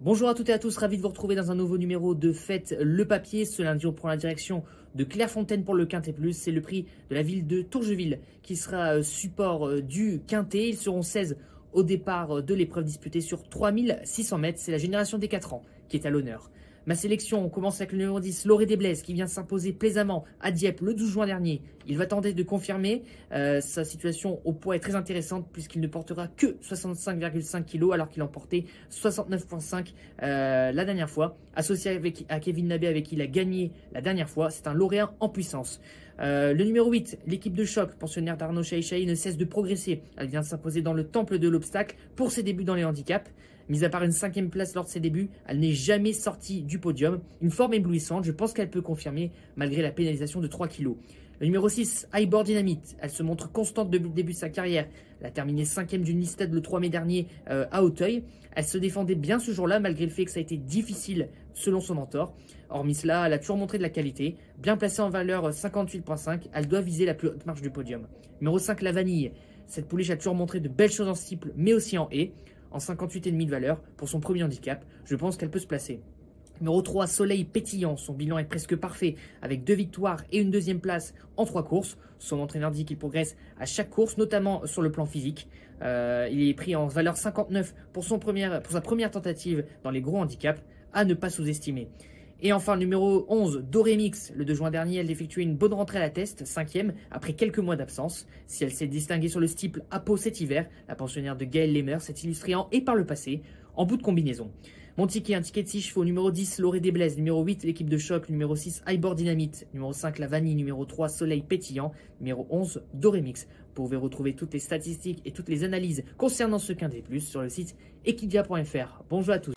Bonjour à toutes et à tous, ravi de vous retrouver dans un nouveau numéro de Faites le Papier. Ce lundi, on prend la direction de Clairefontaine pour le Quintet Plus. C'est le prix de la ville de Tourgeville qui sera support du Quintet. Ils seront 16 au départ de l'épreuve disputée sur 3600 mètres. C'est la génération des 4 ans qui est à l'honneur. Ma sélection, on commence avec le numéro 10, Loré des Blaises, qui vient s'imposer plaisamment à Dieppe le 12 juin dernier. Il va tenter de confirmer. Sa situation au poids est très intéressante puisqu'il ne portera que 65,5 kg alors qu'il en portait 69,5 la dernière fois. Associé à Kevin Nabé avec qui il a gagné la dernière fois, c'est un lauréat en puissance. Le numéro 8, l'équipe de choc, pensionnaire d'Arnaud Chaïchaï, ne cesse de progresser. Elle vient de s'imposer dans le temple de l'obstacle pour ses débuts dans les handicaps. Mis à part une 5e place lors de ses débuts, elle n'est jamais sortie du podium. Une forme éblouissante, je pense qu'elle peut confirmer malgré la pénalisation de 3 kg. Le numéro 6, Highboard Dynamite, elle se montre constante depuis le début de sa carrière. Elle a terminé 5e du Nistad le 3 mai dernier à Auteuil. Elle se défendait bien ce jour-là malgré le fait que ça a été difficile selon son mentor. Hormis cela, elle a toujours montré de la qualité. Bien placée en valeur 58,5, elle doit viser la plus haute marche du podium. Numéro 5, la Vanille. Cette pouliche a toujours montré de belles choses en steeple mais aussi en haie. En 58,5 de valeur pour son premier handicap, je pense qu'elle peut se placer. Numéro 3, Soleil Pétillant, son bilan est presque parfait avec 2 victoires et une 2e place en 3 courses. Son entraîneur dit qu'il progresse à chaque course, notamment sur le plan physique. Il est pris en valeur 59 pour sa première tentative dans les gros handicaps, à ne pas sous-estimer. Et enfin, numéro 11, Dorémix. Le 2 juin dernier, elle effectuait une bonne rentrée à la test, 5e, après quelques mois d'absence. Si elle s'est distinguée sur le steeple à Pau cet hiver, la pensionnaire de Gaël Lemmer s'est illustrée en et par le passé, en bout de combinaison. Mon ticket, un ticket de 6 chevaux, numéro 10, Loré des Blaises, numéro 8, l'équipe de choc, numéro 6, Highboard Dynamite, numéro 5, la Vanille, numéro 3, Soleil Pétillant, numéro 11, Dorémix. Vous pouvez retrouver toutes les statistiques et toutes les analyses concernant ce Quintet Plus sur le site equidia.fr. Bonjour à tous.